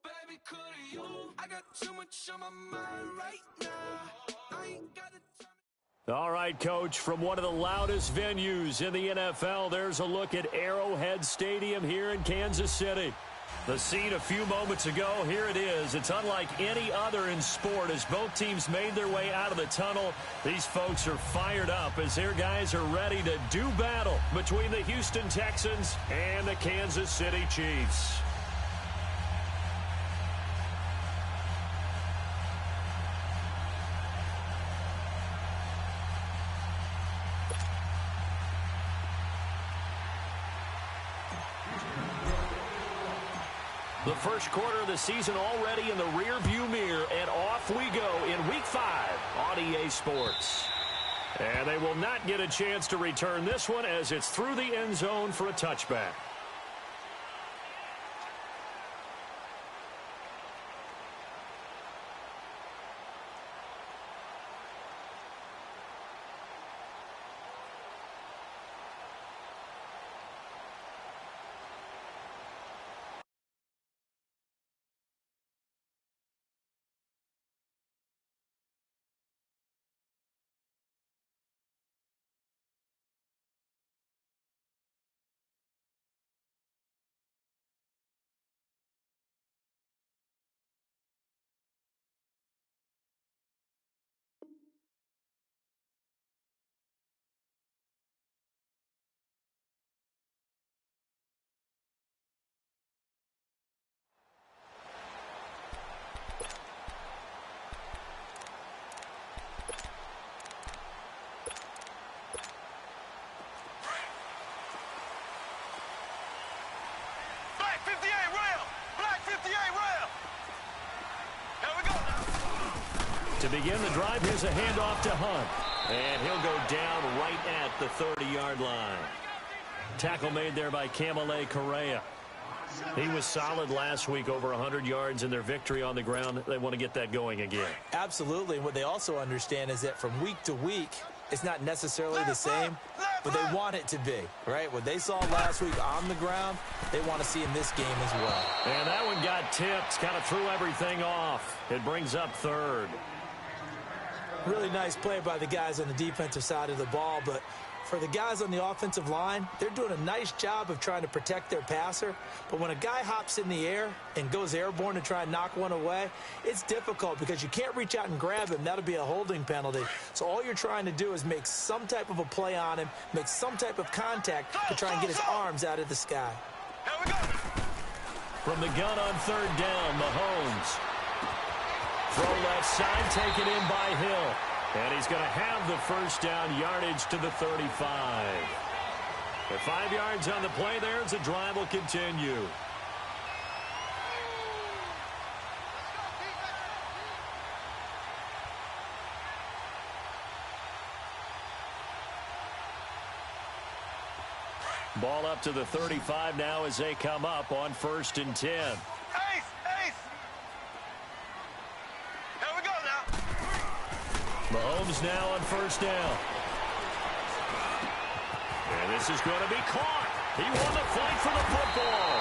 Baby, couldn't you? I got too much on my mind right now. I ain't got the. All right, Coach, from one of the loudest venues in the NFL, there's a look at Arrowhead Stadium here in Kansas City. The scene a few moments ago, here it is. It's unlike any other in sport as both teams made their way out of the tunnel. These folks are fired up as their guys are ready to do battle between the Houston Texans and the Kansas City Chiefs. The first quarter of the season already in the rear-view mirror, and off we go in Week 5 on EA Sports. And they will not get a chance to return this one as it's through the end zone for a touchback. To begin the drive, here's a handoff to Hunt. And he'll go down right at the 30-yard line. Tackle made there by Camille Correa. He was solid last week, over 100 yards in their victory on the ground. They want to get that going again. Absolutely. And what they also understand is that from week to week, it's not necessarily the same, but they want it to be, right? What they saw last week on the ground, they want to see in this game as well. And that one got tipped, kind of threw everything off. It brings up third. Really nice play by the guys on the defensive side of the ball, but for the guys on the offensive line, they're doing a nice job of trying to protect their passer. But when a guy hops in the air and goes airborne to try and knock one away, it's difficult because you can't reach out and grab him. That'll be a holding penalty. So all you're trying to do is make some type of a play on him, make some type of contact to try and get his arms out of the sky. Here we go. From the gun on third down, Mahomes. Throw left side, taken in by Hill. And he's going to have the first down, yardage to the 35. With 5 yards on the play there, as the drive will continue. Ball up to the 35 now as they come up on 1st and 10. Mahomes now on first down. And this is going to be caught. He won the fight for the football.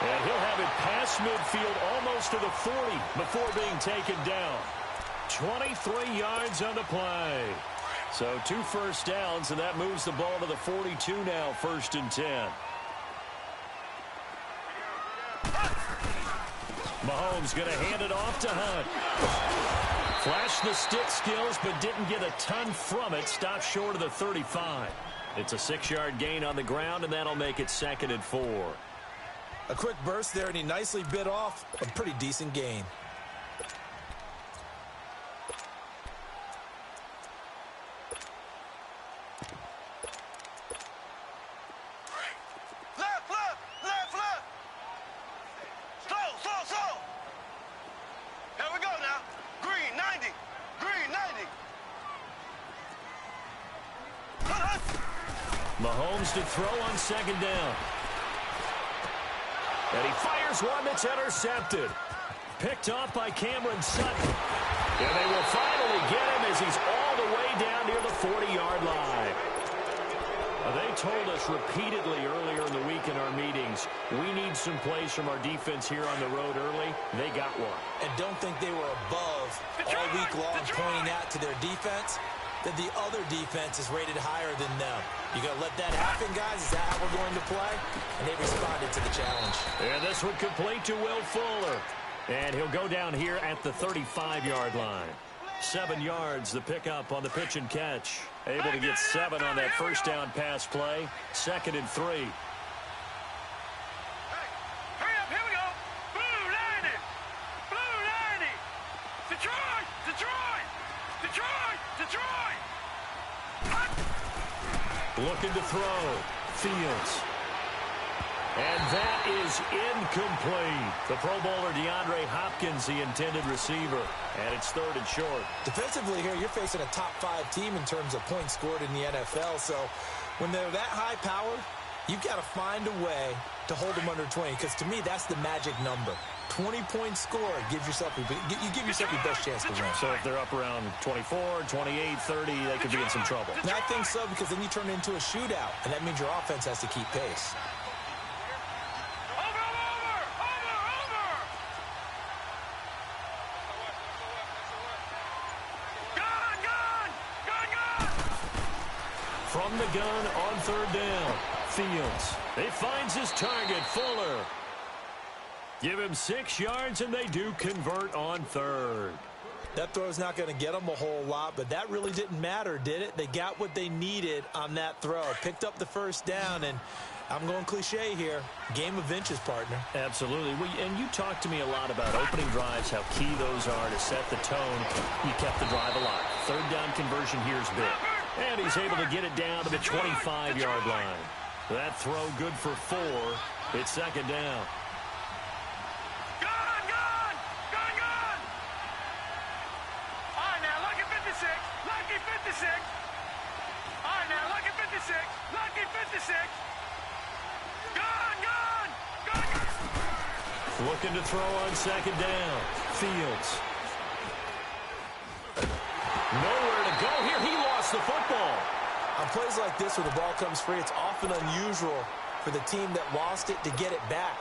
And he'll have it past midfield almost to the 40 before being taken down. 23 yards on the play. So 2 first downs, and that moves the ball to the 42 now, 1st and 10. Mahomes going to hand it off to Hunt. Flashed the stick skills, but didn't get a ton from it. Stopped short of the 35. It's a 6-yard gain on the ground, and that'll make it 2nd and 4. A quick burst there, and he nicely bit off a pretty decent gain. Mahomes to throw on 2nd down. And he fires one that's intercepted. picked off by Cameron Sutton. And they will finally get him as he's all the way down near the 40-yard line. They told us repeatedly earlier in the week in our meetings, we need some plays from our defense here on the road early. They got one. And don't think they were above all week long pointing out to their defense that the other defense is rated higher than them. You got to let that happen, guys? Is that how we're going to play? And they responded to the challenge. And this one complete to Will Fuller. And he'll go down here at the 35-yard line. 7 yards, the pickup on the pitch and catch. Able to get 7 on that first down pass play. 2nd and 3. Hey, hurry up, here we go. Blue 90. Blue 90. Detroit, Detroit, Detroit, Detroit. Looking to throw. Fields. And that is incomplete. The Pro Bowler DeAndre Hopkins, the intended receiver. And it's 3rd and short. Defensively here, you're facing a top-5 team in terms of points scored in the NFL. So when they're that high-powered, you've got to find a way to hold them under 20. Because to me, that's the magic number. 20-point score gives yourself you give yourself your best chance to win. So if they're up around 24, 28, 30, they could be in some trouble. And I think so, because then you turn it into a shootout. And that means your offense has to keep pace. From the gun on 3rd down. Fields. He finds his target, Fuller. Give him 6 yards, and they do convert on 3rd. That throw's not going to get them a whole lot, but that really didn't matter, did it? They got what they needed on that throw. Picked up the first down, and I'm going cliche here. Game of inches, partner. Absolutely. And you talked to me a lot about opening drives, how key those are to set the tone. You kept the drive alive. 3rd down conversion here is big. And he's able to get it down to the 25-yard line. That throw good for 4. It's 2nd down. Gun! Gun! All right, now, lucky 56. Lucky 56. All right, now, lucky 56. Lucky 56. Gun! Looking to throw on 2nd down. Fields. Nowhere to go here. He lost the football. On plays like this where the ball comes free, it's often unusual for the team that lost it to get it back.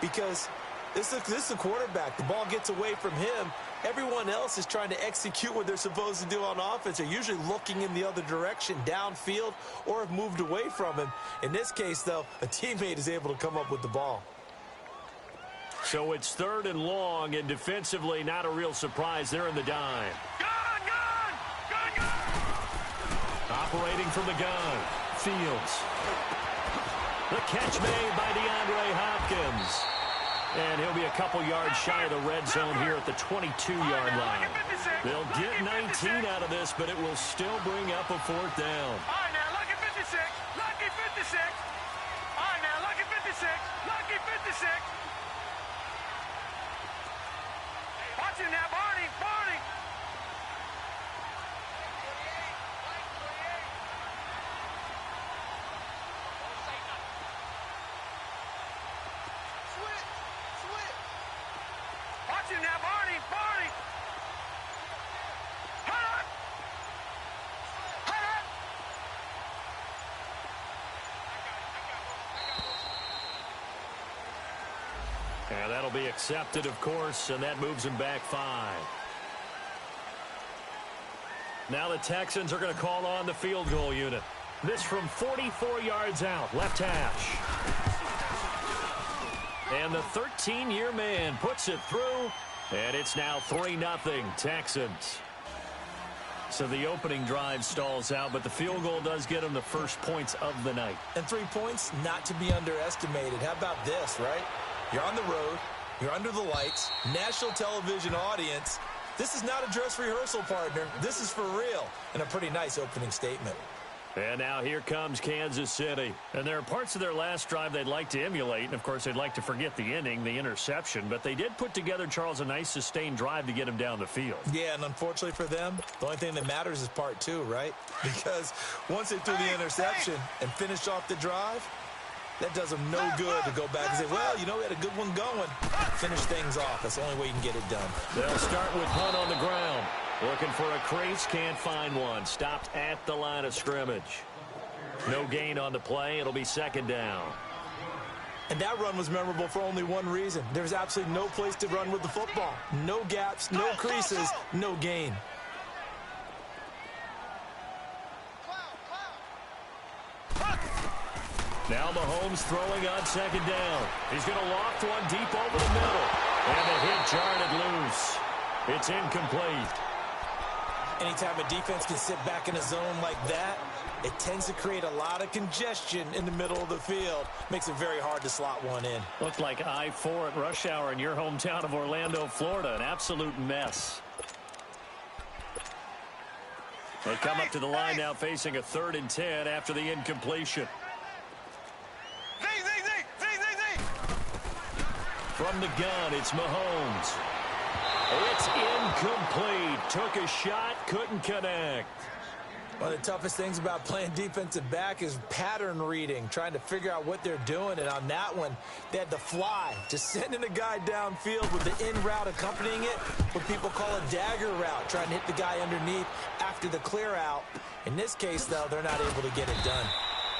Because this is the quarterback. The ball gets away from him. Everyone else is trying to execute what they're supposed to do on offense. They're usually looking in the other direction, downfield, or have moved away from him. In this case, though, a teammate is able to come up with the ball. So it's 3rd and long, and defensively, not a real surprise. They're in the dime. Gun! Operating from the gun. Fields. The catch made by DeAndre Hopkins. And he'll be a couple yards shy of the red zone here at the 22-yard line. They'll get 19 out of this, but it will still bring up a 4th down. All right, now, lucky 56. Lucky 56. All right, now, lucky 56. Lucky 56. Watch him now, Barney. Watch him now, Barney. Hut! And that'll be accepted, of course, and that moves him back 5. Now the Texans are going to call on the field goal unit. This from 44 yards out, left hash. And the 13-year man puts it through, and it's now 3-0 Texans. So the opening drive stalls out, but the field goal does get them the first points of the night. And 3 points, not to be underestimated. How about this, right? You're on the road. You're under the lights. National television audience. This is not a dress rehearsal, partner. This is for real. And a pretty nice opening statement. And now here comes Kansas City. And there are parts of their last drive they'd like to emulate. And, of course, they'd like to forget the inning, the interception. But they did put together, Charles, a nice sustained drive to get him down the field. Yeah, and unfortunately for them, the only thing that matters is part 2, right? Because once they threw the interception and finished off the drive, That does them no good to go back and say, well, you know, we had a good one going. Finish things off. That's the only way you can get it done. They'll start with punt on the ground. Looking for a crease, can't find one. Stopped at the line of scrimmage. No gain on the play. It'll be second down. And that run was memorable for only one reason. There's absolutely no place to run with the football. No gaps, no creases, no gain. Now Mahomes throwing on second down. He's going to loft one deep over the middle. And the hit jarred it loose. It's incomplete. Anytime a defense can sit back in a zone like that, it tends to create a lot of congestion in the middle of the field. Makes it very hard to slot one in. Looked like I-4 at rush hour in your hometown of Orlando, Florida. An absolute mess. They come up to the line now facing a 3rd and 10 after the incompletion. From the gun, it's Mahomes. It's incomplete. Took a shot, couldn't connect. One of the toughest things about playing defensive back is pattern reading, trying to figure out what they're doing. And on that one, they had the fly, just sending a guy downfield with the in route accompanying it, what people call a dagger route, trying to hit the guy underneath after the clear out. In this case, though, they're not able to get it done.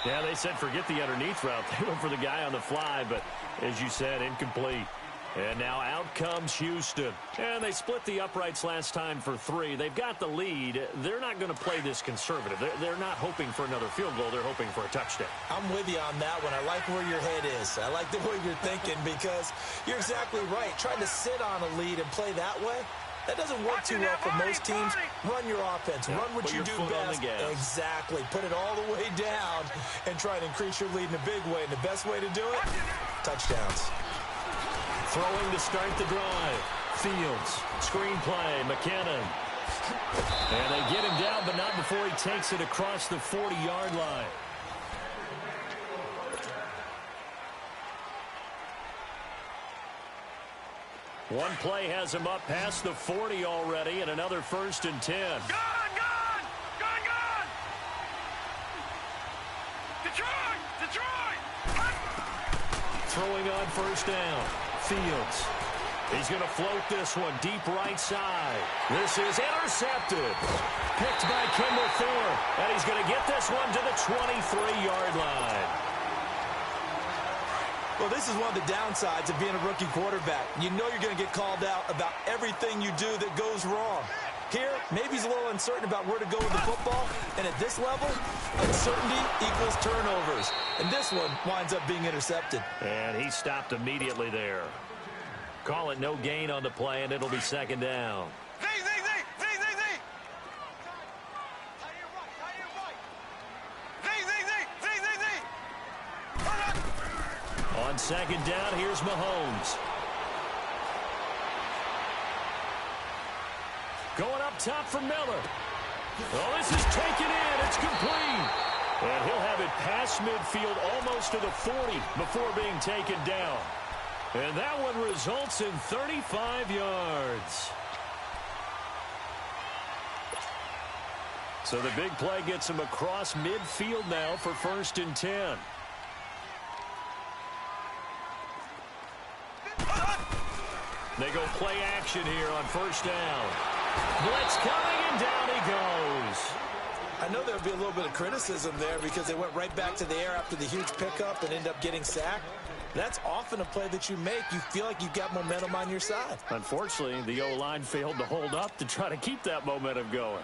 Yeah, they said forget the underneath route. They went for the guy on the fly, but as you said, incomplete. And now out comes Houston. And they split the uprights last time for 3. They've got the lead. They're not going to play this conservative. They're not hoping for another field goal. They're hoping for a touchdown. I'm with you on that one. I like where your head is. I like the way you're thinking because you're exactly right. Trying to sit on a lead and play that way, that doesn't work too well for most teams. Run your offense. Run what you do best. Exactly. Put it all the way down and try and increase your lead in a big way. And the best way to do it, touchdowns. Throwing to start the drive. Fields. Screenplay. McKinnon. And they get him down, but not before he takes it across the 40-yard line. One play has him up past the 40 already, and another 1st and 10. Gone! Detroit! Throwing on 1st down. Fields. He's going to float this one deep right side. This is intercepted. Picked by Kimball Thorne. And he's going to get this one to the 23-yard line. Well, this is one of the downsides of being a rookie quarterback. You know you're going to get called out about everything you do that goes wrong. Here, maybe he's a little uncertain about where to go with the football. And at this level, uncertainty equals turnovers. And this one winds up being intercepted. And he stopped immediately there. Call it no gain on the play, and it'll be 2nd down. On 2nd down, here's Mahomes. Going up top for Miller. Oh, this is taken in. It's complete. And he'll have it past midfield almost to the 40 before being taken down. And that one results in 35 yards. So the big play gets him across midfield now for 1st and 10. They go play action here on 1st down. Blitz coming, and down he goes. I know there'll be a little bit of criticism there because they went right back to the air after the huge pickup and ended up getting sacked. That's often a play that you make. You feel like you've got momentum on your side. Unfortunately, the O-line failed to hold up to try to keep that momentum going.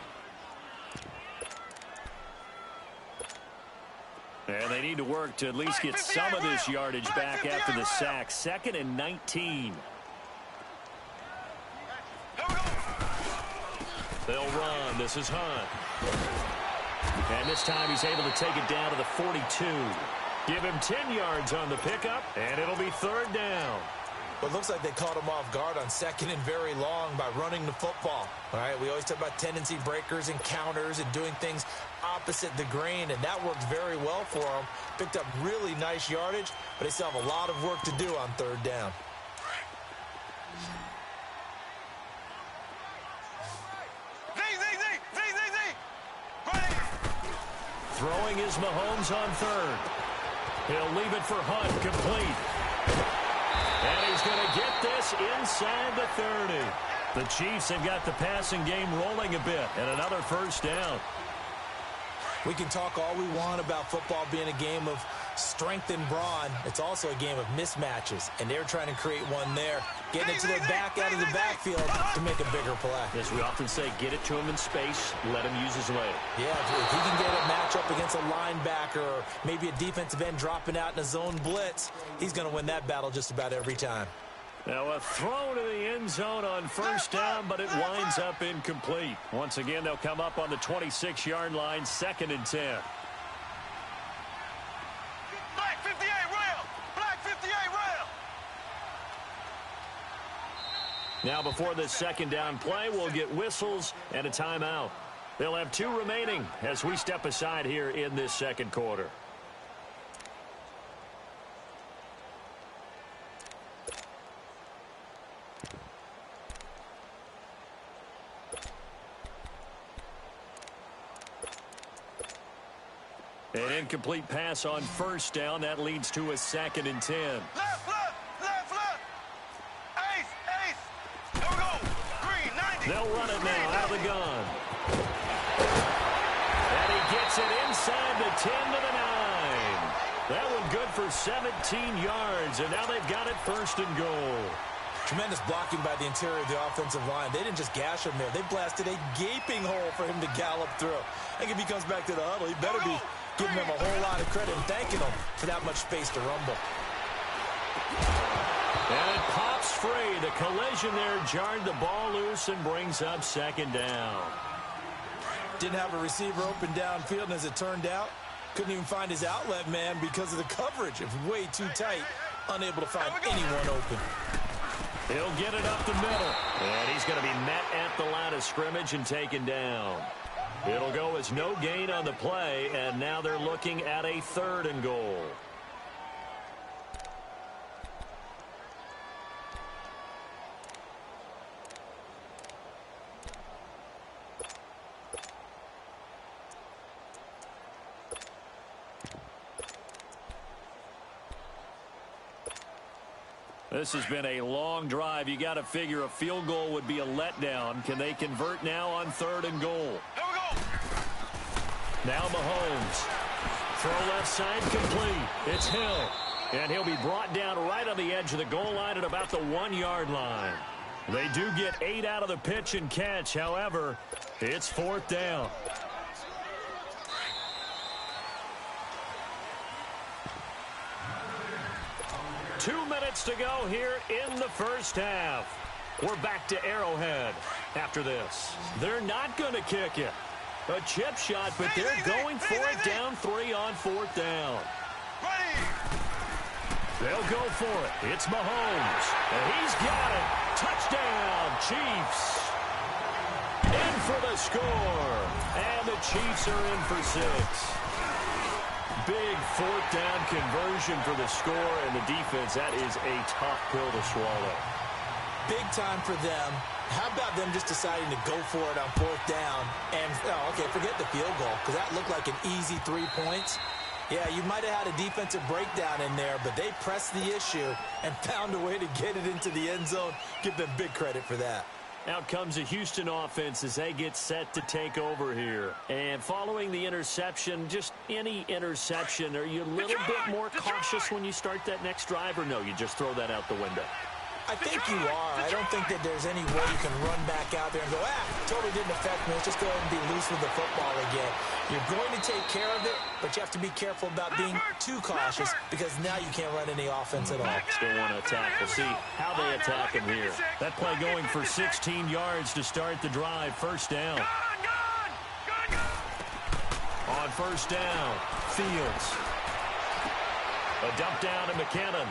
And they need to work to at least get some of this yardage back after the sack. 2nd and 19. They'll run. This is Hunt. And this time he's able to take it down to the 42. Give him 10 yards on the pickup, and it'll be 3rd down. Well, it looks like they caught him off guard on 2nd and very long by running the football. All right, we always talk about tendency breakers and counters and doing things opposite the grain, and that worked very well for them. Picked up really nice yardage, but they still have a lot of work to do on 3rd down. Throwing is Mahomes on 3rd. He'll leave it for Hunt, complete. And he's going to get this inside the 30. The Chiefs have got the passing game rolling a bit, and another first down. We can talk all we want about football being a game of strength and brawn. It's also a game of mismatches, and they're trying to create one there, getting it to their back out of the backfield to make a bigger play. As we often say, get it to him in space, let him use his leg. Yeah, if he can get a matchup against a linebacker or maybe a defensive end dropping out in a zone blitz, he's going to win that battle just about every time. Now a throw to the end zone on first down, but it winds up incomplete. Once again, they'll come up on the 26-yard line, 2nd and 10. Black 58 rail! Black 58 rail! Now before this second down play, we'll get whistles and a timeout. They'll have 2 remaining as we step aside here in this second quarter. An incomplete pass on first down. That leads to a 2nd and 10. Left, left, left, left! Ace, ace! There we go! Green, 90! They'll run it now out of the gun. And he gets it inside the 10 to the 9. That one good for 17 yards, and now they've got it 1st and goal. Tremendous blocking by the interior of the offensive line. They didn't just gash him there. They blasted a gaping hole for him to gallop through. I think if he comes back to the huddle, he better be giving them a whole lot of credit and thanking them for that much space to rumble. And it pops free. The collision there jarred the ball loose and brings up 2nd down. Didn't have a receiver open downfield, and as it turned out, couldn't even find his outlet man because of the coverage. It was way too tight, unable to find anyone open. He'll get it up the middle. And he's going to be met at the line of scrimmage and taken down. It'll go as no gain on the play, and now they're looking at a 3rd and goal. This has been a long drive. You got to figure a field goal would be a letdown. Can they convert now on 3rd and goal? Here we go! Now Mahomes. Throw left side complete. It's Hill. And he'll be brought down right on the edge of the goal line at about the 1-yard line. They do get 8 out of the pitch and catch. However, it's 4th down. Two minutes to go here in the first half. We're back to Arrowhead after this. They're not going to kick it. A chip shot, but they're going for it down 3 on 4th down. They'll go for it. It's Mahomes. And he's got it. Touchdown, Chiefs. In for the score. And the Chiefs are in for 6. Big 4th down conversion for the score, and the defense, that is a tough pill to swallow. Big time for them. How about them just deciding to go for it on 4th down? And, okay, forget the field goal, because that looked like an easy 3 points. Yeah, you might have had a defensive breakdown in there, but they pressed the issue and found a way to get it into the end zone. Give them big credit for that. Out comes the Houston offense as they get set to take over here. And following the interception, just any interception, are you a little bit more cautious when you start that next drive, or no, you just throw that out the window? I think you are. I don't think that there's any way you can run back out there and go, totally didn't affect me. Let's just go ahead and be loose with the football again. You're going to take care of it, but you have to be careful about being too cautious because now you can't run any offense at all. Still want to attack. We'll see how they attack him here. That play going for 16 yards to start the drive. First down. On first down, Fields. A dump down to McKinnon.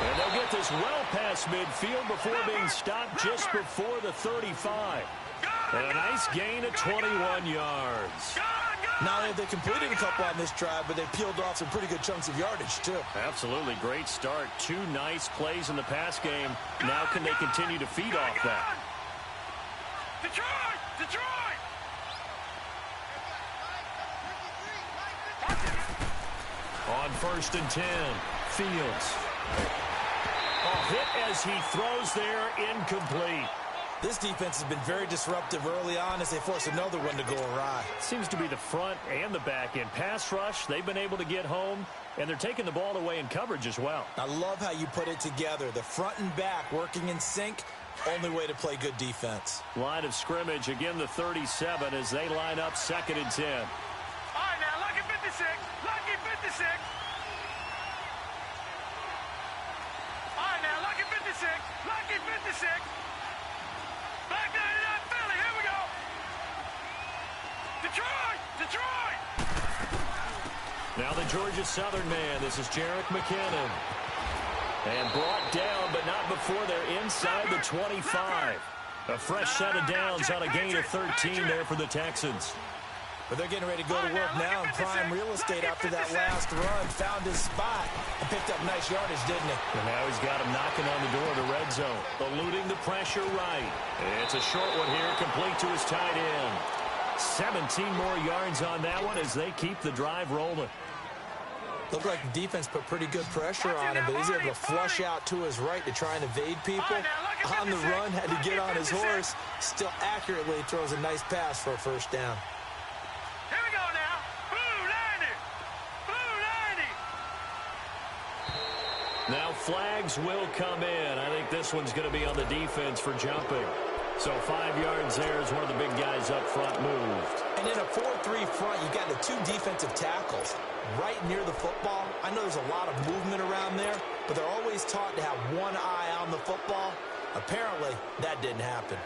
And they'll get this well past midfield before being stopped just before the 35. And a nice gain of 21 yards. Not only have they completed a couple on this drive, but they peeled off some pretty good chunks of yardage, too. Absolutely. Great start. 2 nice plays in the pass game. Now can they continue to feed off that? Detroit! Detroit! on 1st and 10. Fields. A hit as he throws there, incomplete. This defense has been very disruptive early on as they force another one to go awry. Seems to be the front and the back end. Pass rush, they've been able to get home, and they're taking the ball away in coverage as well. I love how you put it together. The front and back working in sync, only way to play good defense. Line of scrimmage, again the 37 as they line up 2nd and 10. All right, now, lucky 56. Lucky 56. All right, now, lucky 56. Lucky 56. Back 99 Philly, here we go. Detroit! Detroit! Now the Georgia Southern man. This is Jerick McKinnon. And brought down, but not before they're inside the 25. A fresh set of downs on a gain of 13 there for the Texans. But they're getting ready to go to work now in prime real estate after that last run. Found his spot and picked up nice yardage, didn't he? And now he's got him knocking on the door of the red zone. Eluding the pressure right. It's a short one here, complete to his tight end. 17 more yards on that one as they keep the drive rolling. Looked like the defense put pretty good pressure on him, but he's able to flush out to his right to try and evade people. On the run, had to get on his horse. Still accurately throws a nice pass for a first down. Here we go now. Blue 90. Blue 90. Now flags will come in. I think this one's going to be on the defense for jumping. So 5 yards there as one of the big guys up front moved. And in a 4-3 front, you got the 2 defensive tackles right near the football. I know there's a lot of movement around there, but they're always taught to have one eye on the football. Apparently, that didn't happen.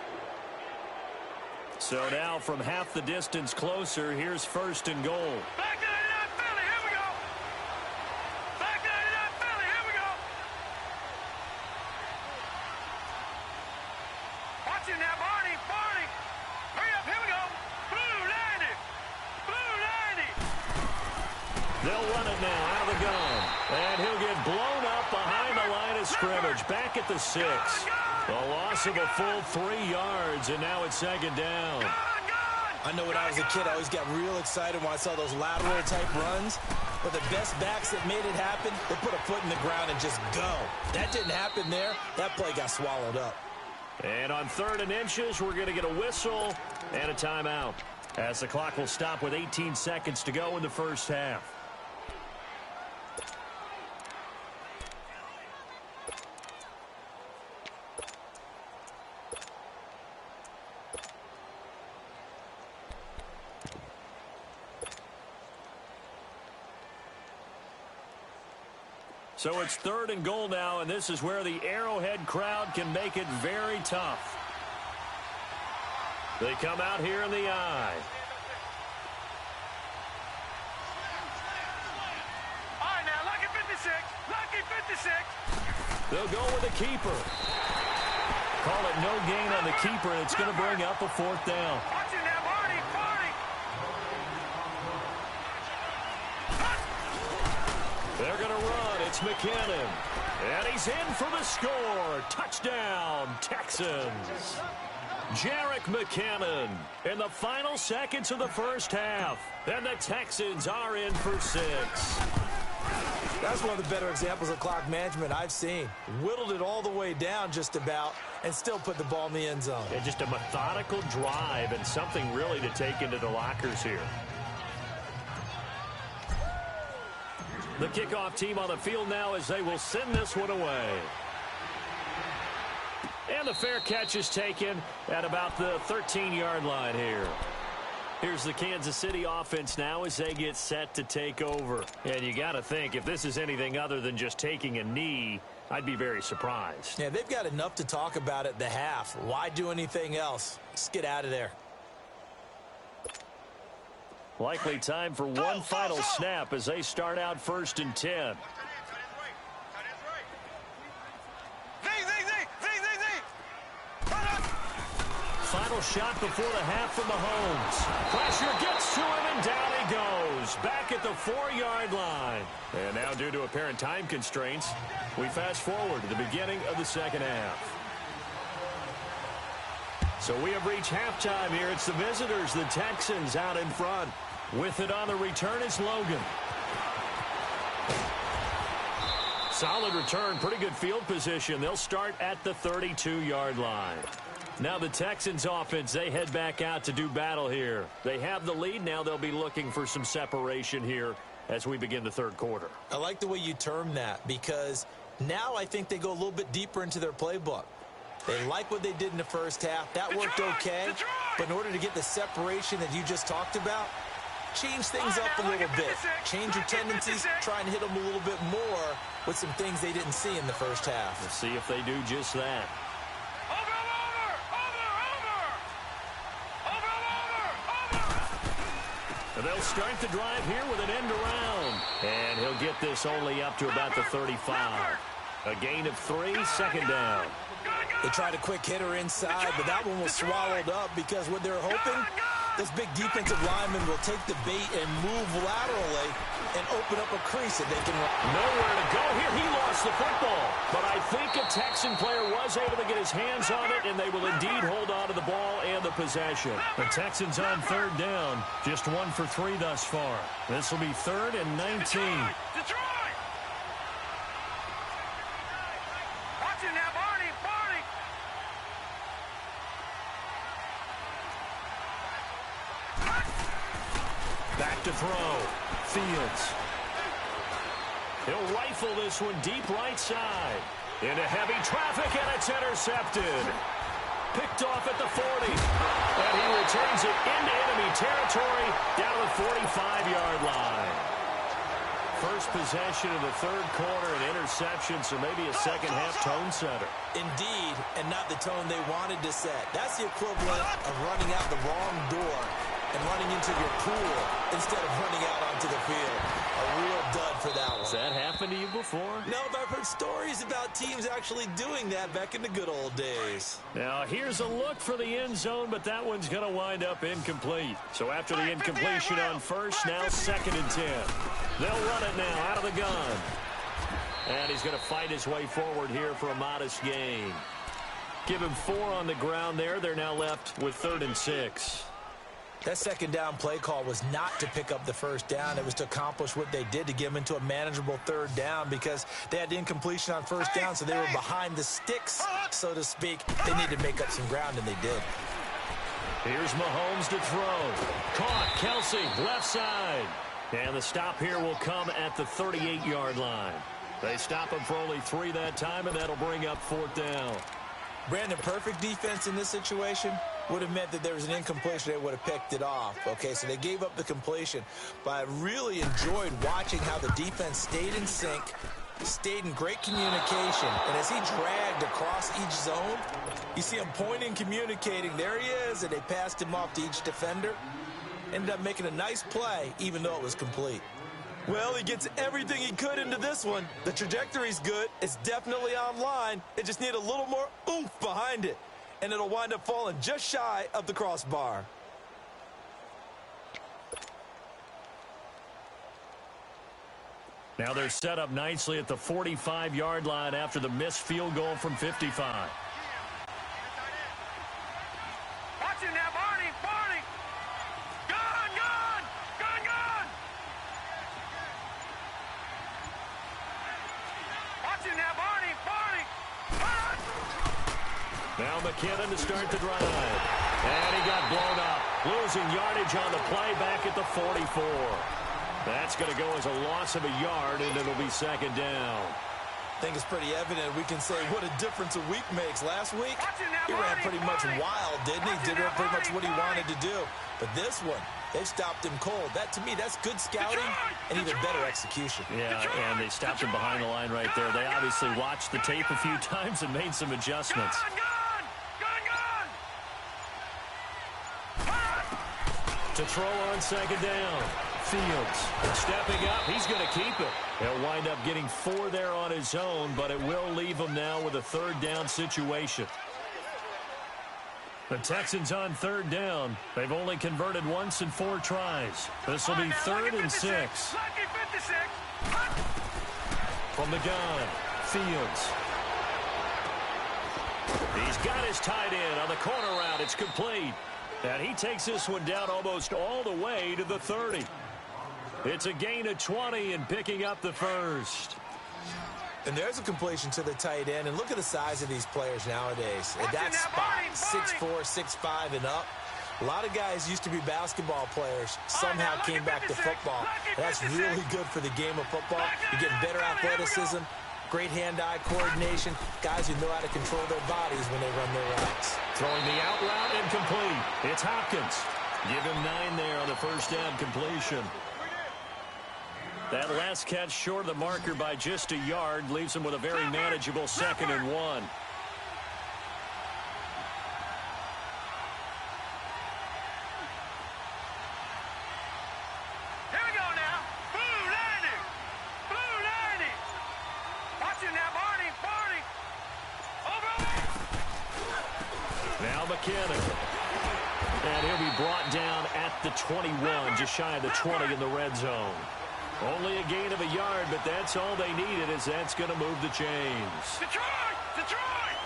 So now from half the distance closer, here's 1st and goal. Back 99 Philly, here we go. Back 99 Philly, here we go. Watch it now, Barney, Barney. Hurry up, here we go. Blue 90. Blue 90. They'll run it now out of the gun. And he'll get blown up behind the line of scrimmage. Back at the 6. A loss of a full 3 yards, and now it's 2nd down. I know when I was a kid, I always got real excited when I saw those lateral-type runs. But the best backs that made it happen, they put a foot in the ground and just go. That didn't happen there. That play got swallowed up. And on 3rd and inches, we're going to get a whistle and a timeout, as the clock will stop with 18 seconds to go in the first half. So it's 3rd and goal now, and this is where the Arrowhead crowd can make it very tough. They come out here in the eye. All right, now, lucky 56. Lucky 56. They'll go with the keeper. Call it no gain on the keeper, and it's going to bring up a 4th down. Watch it now, Barney, Barney. They're going to run. It's McKinnon. And he's in for the score. Touchdown, Texans. Jerick McKinnon in the final seconds of the first half. And the Texans are in for 6. That's one of the better examples of clock management I've seen. Whittled it all the way down just about and still put the ball in the end zone. And just a methodical drive and something really to take into the lockers here. The kickoff team on the field now as they will send this one away. And the fair catch is taken at about the 13-yard line here. Here's the Kansas City offense now as they get set to take over. And you got to think, if this is anything other than just taking a knee, I'd be very surprised. Yeah, they've got enough to talk about at the half. Why do anything else? Just get out of there. Likely time for one final snap as they start out 1st and 10. Final shot before the half from Mahomes. Pressure gets to him, and down he goes. Back at the 4-yard line. And now, due to apparent time constraints, we fast forward to the beginning of the second half. So we have reached halftime here. It's the visitors, the Texans, out in front. With it on the return is Logan. Solid return, pretty good field position. They'll start at the 32-yard line. Now the Texans offense, they head back out to do battle here. They have the lead. Now they'll be looking for some separation here as we begin the third quarter. I like the way you term that, because now I think they go a little bit deeper into their playbook. They like what they did in the first half. That worked okay. But in order to get the separation that you just talked about, change things up a little bit. Change your tendencies. Try and hit them a little bit more with some things they didn't see in the first half. Let's see if they do just that. And they'll start the drive here with an end around. And he'll get this only up to about the 35. A gain of 3, second down. They tried a quick hitter inside, but that one was swallowed up because what they're hoping, this big defensive lineman will take the bait and move laterally and open up a crease that they can run. Nowhere to go here. He lost the football. But I think a Texan player was able to get his hands on it, and they will indeed hold on to the ball and the possession. The Texans on third down. Just 1 for 3 thus far. This will be 3rd and 19. Detroit! Watch it now, Barney! Back to throw. Fields. He'll rifle this one deep right side. Into heavy traffic, and it's intercepted. Picked off at the 40. And he returns it into enemy territory down the 45-yard line. First possession of the third quarter, an interception, so maybe a second-half tone setter. Indeed, and not the tone they wanted to set. That's the equivalent of running out the wrong door and running into your pool instead of running out onto the field. A real dud for that one. Has that happened to you before? No, but I've heard stories about teams actually doing that back in the good old days. Now, here's a look for the end zone, but that one's going to wind up incomplete. So after the incompletion on first, now 2nd and 10. They'll run it now out of the gun. And he's going to fight his way forward here for a modest gain. Give him 4 on the ground there. They're now left with 3rd and 6. That second down play call was not to pick up the first down. It was to accomplish what they did, to get them into a manageable 3rd down, because they had the incompletion on first down, so they were behind the sticks, so to speak. They needed to make up some ground, and they did. Here's Mahomes to throw. Caught. Kelsey, left side. And the stop here will come at the 38-yard line. They stop him for only 3 that time, and that'll bring up 4th down. Brandon, perfect defense in this situation would have meant that there was an incompletion. They would have picked it off. Okay, so they gave up the completion. But I really enjoyed watching how the defense stayed in sync, stayed in great communication. And as he dragged across each zone, you see him pointing, communicating. There he is, and they passed him off to each defender. Ended up making a nice play, even though it was complete. Well, he gets everything he could into this one. The trajectory's good. It's definitely online. It just needs a little more oomph behind it. And it'll wind up falling just shy of the crossbar. Now they're set up nicely at the 45-yard line after the missed field goal from 55. Watch it now, Barney! Gun! Watch it now, Barney! Now McKinnon to start the drive. And he got blown up. Losing yardage on the play back at the 44. That's going to go as a loss of a yard, and it'll be 2nd down. I think it's pretty evident. We can say what a difference a week makes. Last week, he ran pretty much wild, didn't he? Did pretty much what he wanted to do. But this one, they stopped him cold. That, to me, that's good scouting and even better execution. Yeah, and they stopped him behind the line right there. They obviously watched the tape a few times and made some adjustments. To throw on 2nd down. Fields stepping up. He's going to keep it. He'll wind up getting 4 there on his own, but it will leave him now with a 3rd down situation. The Texans on 3rd down. They've only converted once in 4 tries. This will be 3rd and 6. From the gun, Fields. He's got his tight end on the corner route. It's complete. And he takes this one down almost all the way to the 30. It's a gain of 20 and picking up the first. And there's a completion to the tight end. And look at the size of these players nowadays. At that spot, 6'4", 6'5", and up. A lot of guys used to be basketball players, somehow came back to football. That's really good for the game of football. You're getting better athleticism, great hand-eye coordination, guys who know how to control their bodies when they run their routes. Throwing the out route and complete. It's Hopkins. Give him 9 there on the first down completion. That last catch short of the marker by just a yard leaves him with a very manageable 2nd and 1. And he'll be brought down at the 21, just shy of the 20 in the red zone. Only a gain of a yard, but that's all they needed, as that's going to move the chains. Detroit! Detroit!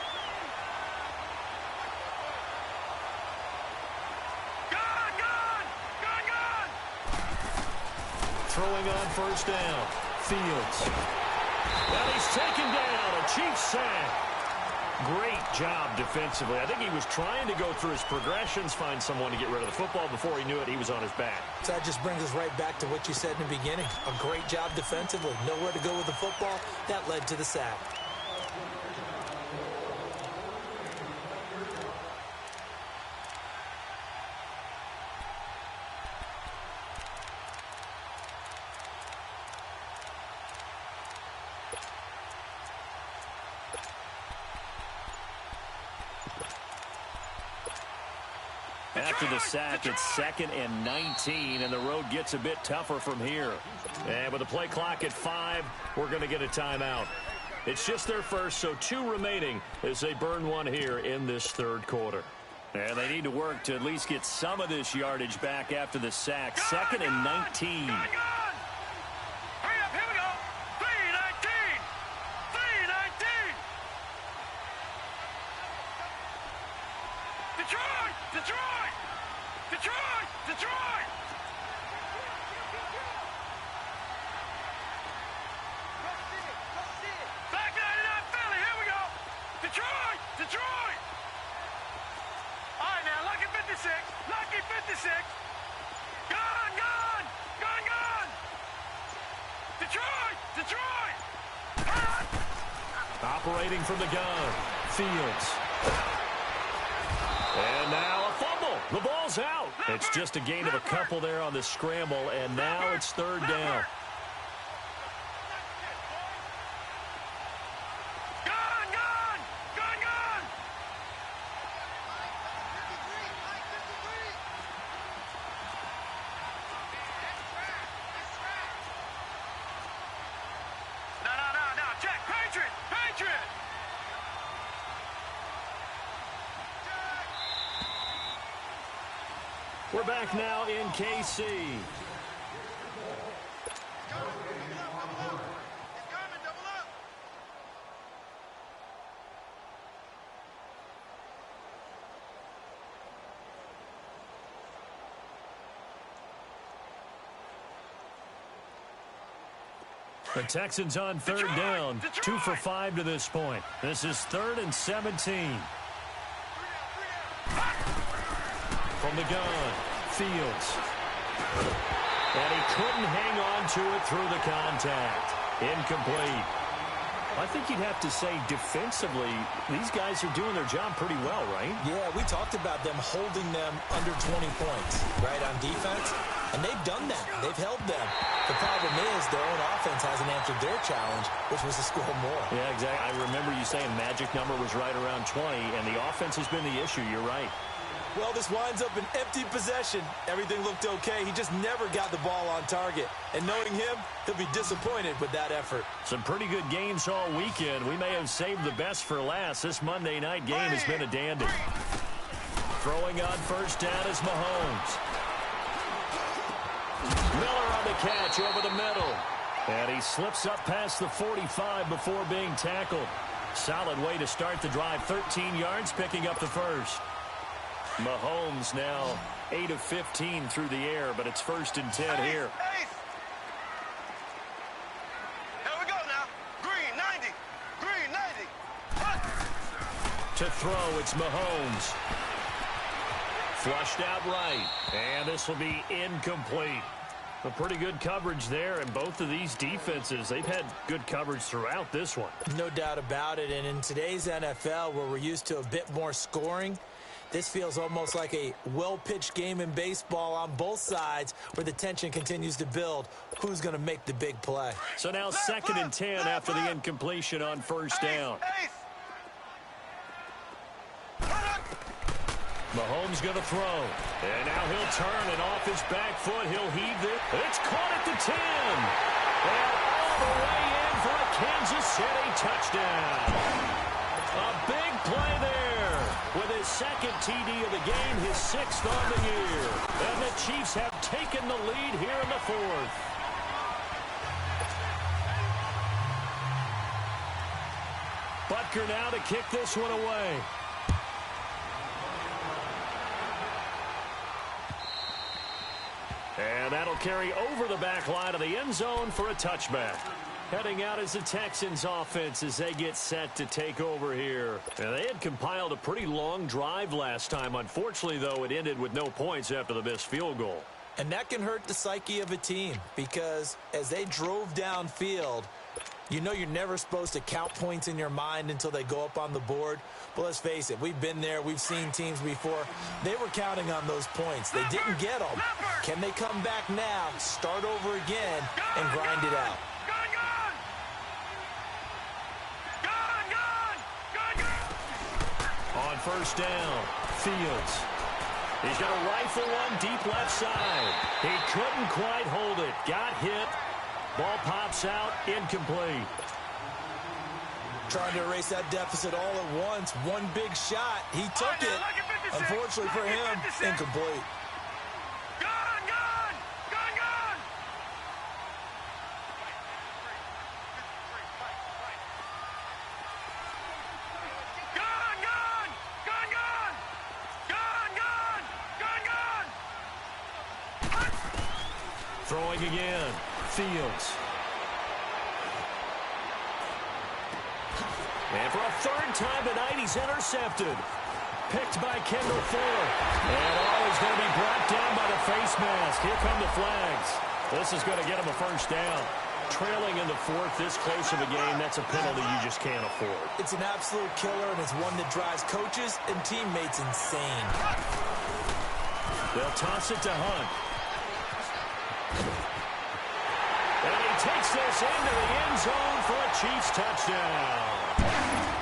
Gone! Gone! Gone! Gone! Throwing on first down. Fields. And he's taken down. A Chiefs sack. Great job defensively. I think he was trying to go through his progressions, find someone to get rid of the football. Before he knew it, he was on his back. So that just brings us right back to what you said in the beginning. A great job defensively. Nowhere to go with the football. That led to the sack. After the sack, it's 2nd and 19, and the road gets a bit tougher from here. And with the play clock at 5, we're going to get a timeout. It's just their first, so 2 remaining as they burn 1 here in this 3rd quarter. And they need to work to at least get some of this yardage back after the sack. 2nd and 19. Hurry up, here we go. 3:19. 3:19. Detroit! Detroit! Detroit! Detroit! Back 99 Philly, here we go! Detroit! Detroit! All right, now, lucky 56. Lucky 56. Gone! Gone! Gone! Gone! Detroit! Detroit! Operating from the gun. Fields. And now a fumble. The ball's out. It's just a gain of a couple there on the scramble, and now it's 3rd down. Gone! Gone! Gone! Gone! No. Check. Patriot! Patriot! We're back now in KC. The Texans on 3rd down, 2 for 5 to this point. This is 3rd and 17. From the gun, Fields. And he couldn't hang on to it through the contact. Incomplete. I think you'd have to say defensively, these guys are doing their job pretty well, right? Yeah, we talked about them holding them under 20 points, right, on defense. And they've done that. They've held them. The problem is their own offense hasn't answered their challenge, which was to score more. Yeah, exactly. I remember you saying magic number was right around 20, and the offense has been the issue. You're right. Well, this winds up an empty possession. Everything looked okay. He just never got the ball on target. And knowing him, he'll be disappointed with that effort. Some pretty good games all weekend. We may have saved the best for last. This Monday night game has been a dandy. Throwing on first down is Mahomes. Miller on the catch over the middle. And he slips up past the 45 before being tackled. Solid way to start the drive. 13 yards, picking up the first. Mahomes now 8 of 15 through the air, but it's 1st and 10 here. Here we go now. Green, 90. To throw, it's Mahomes. Flushed out right, and this will be incomplete. A pretty good coverage there, and both of these defenses, they've had good coverage throughout this one. No doubt about it, and in today's NFL, where we're used to a bit more scoring, this feels almost like a well-pitched game in baseball on both sides where the tension continues to build. Who's going to make the big play? So now 2nd and 10 after the incompletion on first down. Mahomes going to throw. And now he'll turn, and off his back foot, he'll heave it. It's caught at the 10. And all the way in for a Kansas City touchdown. A big play there. With his 2nd TD of the game, his 6th on the year. And the Chiefs have taken the lead here in the 4th. Butker now to kick this one away. And that'll carry over the back line of the end zone for a touchback. Heading out is the Texans offense as they get set to take over here. And they had compiled a pretty long drive last time. Unfortunately, though, it ended with no points after the missed field goal. And that can hurt the psyche of a team because as they drove downfield, you know you're never supposed to count points in your mind until they go up on the board. But let's face it, we've been there. We've seen teams before. They were counting on those points. They didn't get them. Can they come back now, start over again, and grind it out? On first down, Fields. He's going to rifle one deep left side. He couldn't quite hold it. Got hit. Ball pops out, incomplete. Trying to erase that deficit all at once. One big shot. He took it. Unfortunately for him, incomplete. Throwing again. Fields. And for a 3rd time tonight, he's intercepted. Picked by Kendall Fuller. And he's going to be brought down by the face mask. Here come the flags. This is going to get him a first down. Trailing in the 4th, this close of a game, that's a penalty you just can't afford. It's an absolute killer, and it's one that drives coaches and teammates insane. They'll toss it to Hunt. And he takes this into the end zone for a Chiefs touchdown.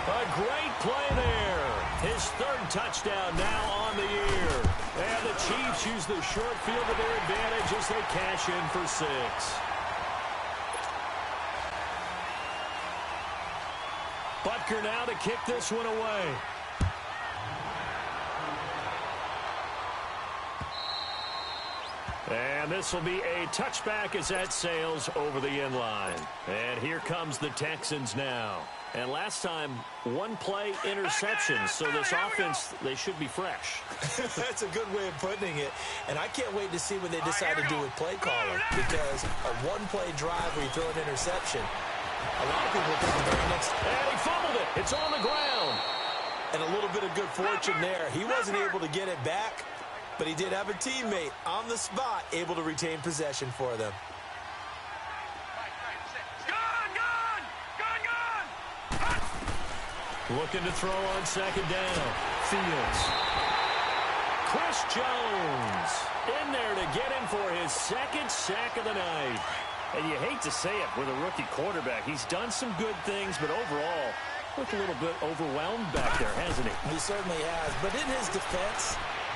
A great play there. His 3rd touchdown now on the year. And the Chiefs use the short field to their advantage as they cash in for 6. Butker now to kick this one away. And this will be a touchback as that sails over the end line. And here comes the Texans now. And last time, 1 play interception. So this offense, they should be fresh. That's a good way of putting it. And I can't wait to see what they decide to do with play calling. Because a 1-play drive where you throw an interception, a lot of people think the very next. And he fumbled it. It's on the ground. And a little bit of good fortune there. He wasn't able to get it back. But he did have a teammate on the spot able to retain possession for them. Looking to throw on 2nd down. Fields. Chris Jones in there to get him for his 2nd sack of the night. And you hate to say it with a rookie quarterback. He's done some good things, but overall, looked a little bit overwhelmed back there, hasn't he? He certainly has. But in his defense,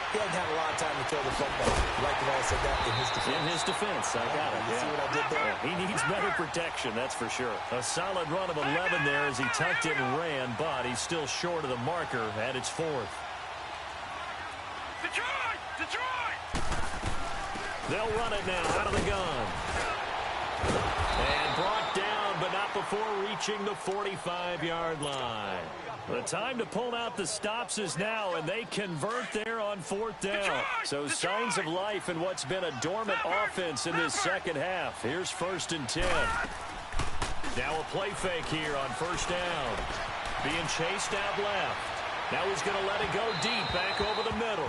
he hadn't had a lot of time to throw the football. Like if I said that, in his defense. In his defense, I got it. You see what I did there? Yeah, he needs better protection, that's for sure. A solid run of 11 there as he tucked it and ran, but he's still short of the marker at its 4th. Detroit! Detroit! They'll run it now out of the gun. And brought down, but not before reaching the 45-yard line. The time to pull out the stops is now, and they convert there on 4th down. So signs of life in what's been a dormant offense in this 2nd half. Here's 1st and 10. Now a play fake here on 1st down. Being chased out left. Now he's going to let it go deep back over the middle.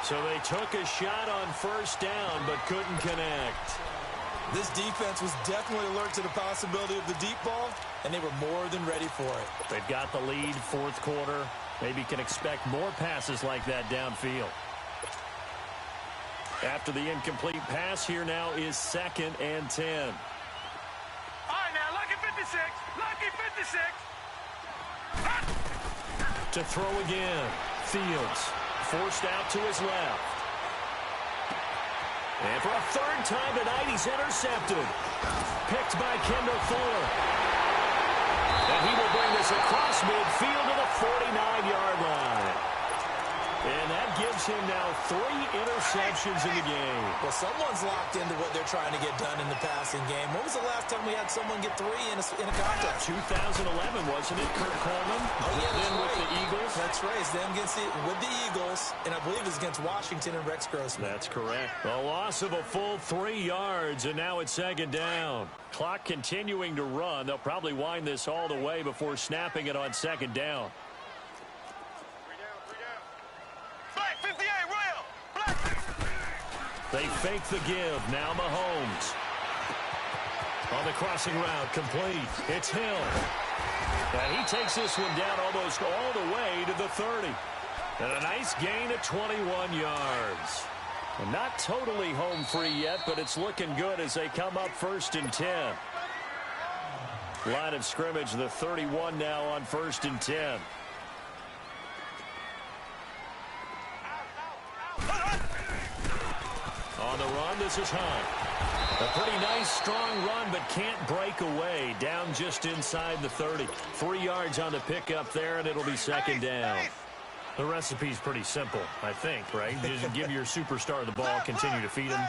So they took a shot on first down but couldn't connect. This defense was definitely alert to the possibility of the deep ball, and they were more than ready for it. They've got the lead, fourth quarter. Maybe can expect more passes like that downfield. After the incomplete pass, here now is 2nd and 10. All right, now, lucky 56. Lucky 56. To throw again. Fields forced out to his left. And for a third time tonight, he's intercepted. Picked by Kendall Fuller. And he will bring this across midfield to the 49-yard line. And that gives him now 3 interceptions in the game. Well, someone's locked into what they're trying to get done in the passing game. When was the last time we had someone get 3 in a contest? 2011, wasn't it, Kurt Coleman? Oh, yeah, then right. with the Eagles. That's right. It's them with the Eagles, and I believe it's against Washington and Rex Grossman. That's correct. A loss of a full 3 yards, and now it's 2nd down. Clock continuing to run. They'll probably wind this all the way before snapping it on 2nd down. They fake the give. Now Mahomes. On the crossing route, complete. It's Hill. And he takes this one down almost all the way to the 30. And a nice gain of 21 yards. And not totally home free yet, but it's looking good as they come up 1st and 10. Line of scrimmage, the 31 now on 1st and 10. On the run, this is Hunt. A pretty nice, strong run, but can't break away. Down just inside the 30. 3 yards on the pickup there, and it'll be 2nd down. The recipe's pretty simple, I think, right? Just give your superstar the ball, continue to feed him.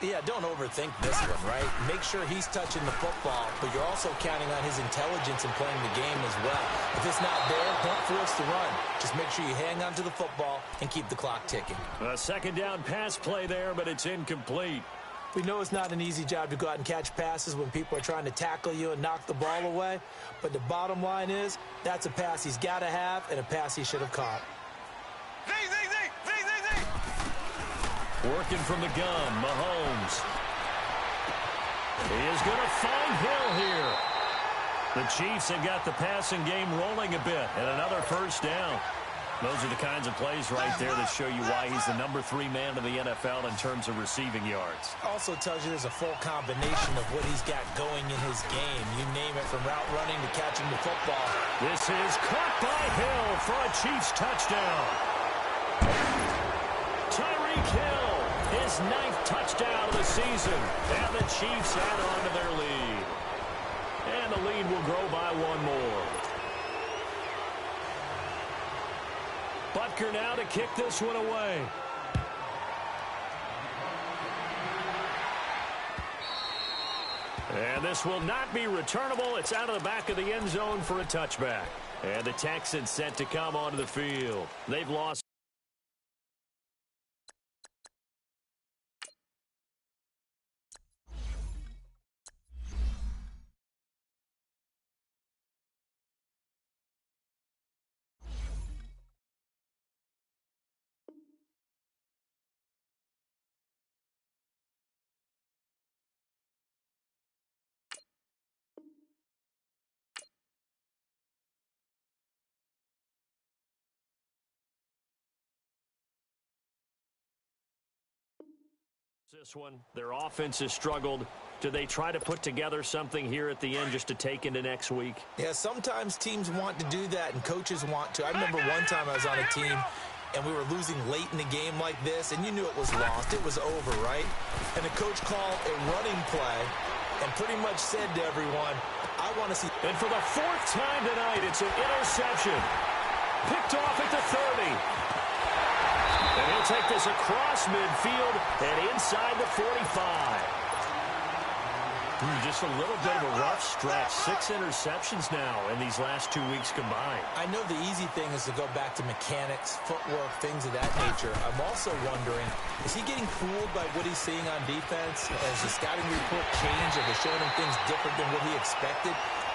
Yeah, don't overthink this one, right? Make sure he's touching the football, but you're also counting on his intelligence in playing the game as well. If it's not there, don't force the run. Just make sure you hang on to the football and keep the clock ticking. A 2nd down pass play there, but it's incomplete. We know it's not an easy job to go out and catch passes when people are trying to tackle you and knock the ball away, but the bottom line is that's a pass he's got to have and a pass he should have caught. Working from the gun, Mahomes. He is going to find Hill here. The Chiefs have got the passing game rolling a bit, and another 1st down. Those are the kinds of plays right there that show you why he's the number 3 man in the NFL in terms of receiving yards. Also tells you there's a full combination of what he's got going in his game. You name it, from route running to catching the football. This is caught by Hill for a Chiefs touchdown. Tyreek Hill, his 9th touchdown of the season, and the Chiefs add on to their lead. And the lead will grow by 1 more. Butker now to kick this one away. And this will not be returnable. It's out of the back of the end zone for a touchback. And the Texans set to come onto the field. They've lost. This one, their offense has struggled. Do they try to put together something here at the end just to take into next week? Yeah, sometimes teams want to do that and coaches want to. I remember one time I was on a team and we were losing late in the game like this, and you knew it was lost. It was over, right? And the coach called a running play and pretty much said to everyone, I want to see. And for the 4th time tonight, it's an interception. Picked off at the 30. And he'll take this across midfield and inside the 45. Just a little bit of a rough stretch. 6 interceptions now in these last 2 weeks combined. I know the easy thing is to go back to mechanics, footwork, things of that nature. I'm also wondering, is he getting fooled by what he's seeing on defense? Has the scouting report changed? Are they showing him things different than what he expected?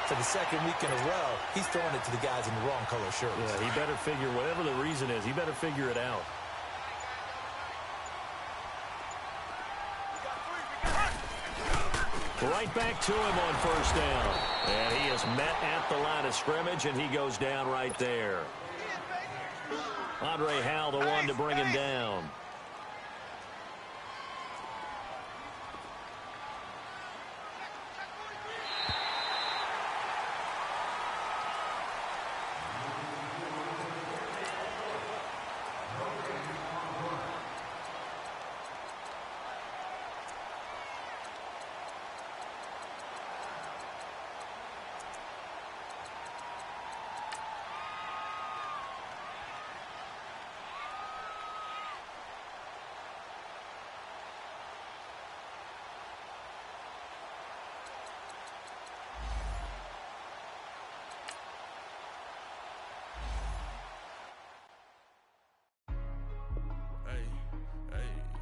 for the second week in a row, he's throwing it to the guys in the wrong color shirts. Yeah, he better figure, whatever the reason is, he better figure it out. Right back to him on first down. And he is met at the line of scrimmage, and he goes down right there. Andre Howell, the one to bring him down.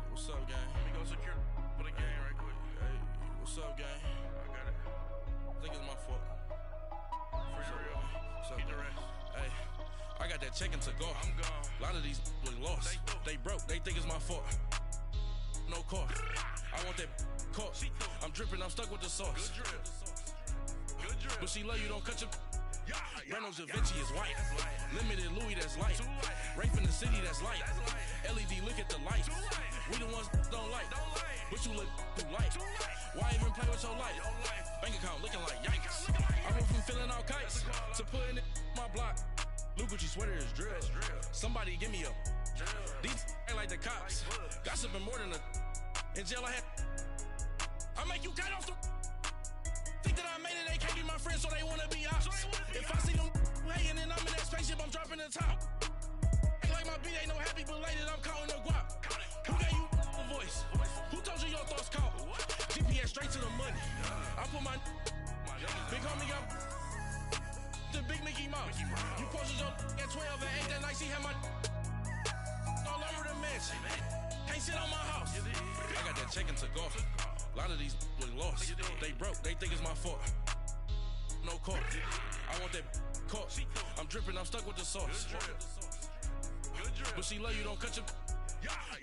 What's up, gang? Let me go secure for the game right quick. Hey, what's up, gang? I got it. I think it's my fault. For real. What's up, keep the rest. Hey, I got that checking to go. I'm gone. A lot of these was lost. They broke. They think it's my fault. No cost. I want that caught. I'm dripping. I'm stuck with the sauce. Good drip. Good drip. But she love you. Don't cut your. Reynolds Da Vinci is white. Limited Louis, that's light. Rape in the city, that's light. LED, look at the light. We the ones don't like. But you look too light. Why even play with your life? Bank account looking like yikes. I went from filling out kites to putting it in my block. Blue Gucci sweater is drill. Somebody give me a. These ain't like the cops. Gossiping more than a. In jail I had. I make you cut off the. Think that I made it, they can't be my friends, so they wanna be ops. If I see them hating and I'm in that spaceship, I'm dropping the top. Ain't like my beat, ain't no happy belated, I'm counting the guap. Who gave you a voice? Who told you your thoughts count? GPS straight to the money. I put my big homie got the big Mickey Mouse. You posted your at 12 and 8 that night, she had my all over the mansion. Can't sit on my house. I got that checking to go. A lot of these was lost. They broke. They think it's my fault. No cost. I want that caught. I'm dripping. I'm stuck with the sauce. But she love you. Don't cut your.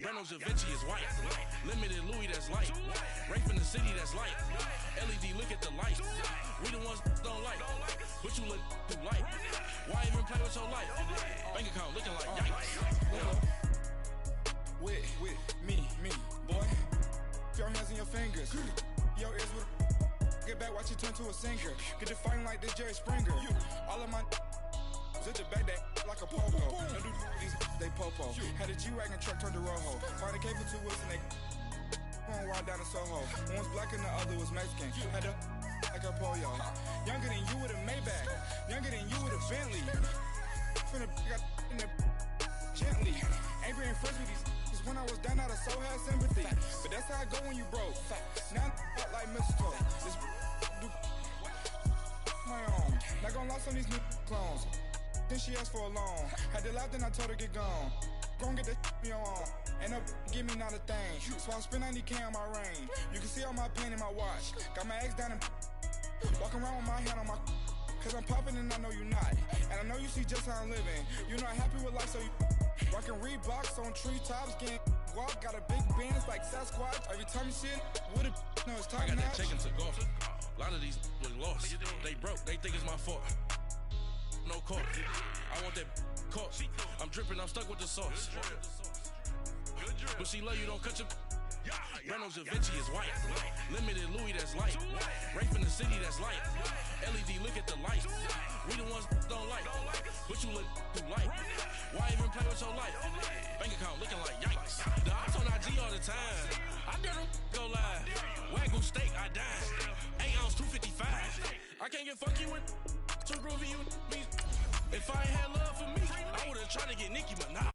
Reynolds Da Vinci is white. Limited Louis, that's light. Rape in the city, that's light. LED, look at the light. We the ones don't like. But you look too light. Why even play with your life? Bank account looking like yikes. With me, boy. Your hands and your fingers. Your ears with get back, watch it turn to a singer. Get the fighting like this Jerry Springer. All of my zip the back that like a popo. No do these they popo. Had a G-Wagon truck turned to Rojo. Find a cave for 2 wheels and they going wild down in Soho. One was black and the other was Mexican. Had a like a pollo. Younger than you with a Maybach. Younger than you with a Bentley. Finna got in the gently. Ain't being friends with these. When I was down, I so had sympathy. But that's how I go when you broke. Now I'm like mistletoe. This do my own. Not gonna lost on these new clones. Then she asked for a loan. Had to laugh, then I told her get gone. Gon' get that me on. Ain't no give me not a thing. So I spend 90K on my range. You can see all my pain in my watch. Got my ex down and walking around with my hand on my. Cause I'm popping and I know you not. And I know you see just how I'm living. You're not happy with life, so you. Rockin' Reeboks on treetops, getting walk, got a big band, it's like Sasquatch. Every time you see it, with it, no, it's top I got notch. that checking to go. A lot of these was lost. They broke, they think it's my fault. No cost. I want that caught. I'm dripping, I'm stuck with the sauce. But she love you, don't cut your. Reynolds Da Vinci is white. Limited Louis, that's light. Rape in the city, that's light. LED, look at the light. We the ones don't like. But you look too light. Why even play with your life? Bank account looking like yikes. The ops on IG all the time. I dare them go live. Wagyu steak, I dine. 8 ounce, 255. I can't get funky with too groovy you. If I ain't had love for me, I would've tried to get Nicki Minaj.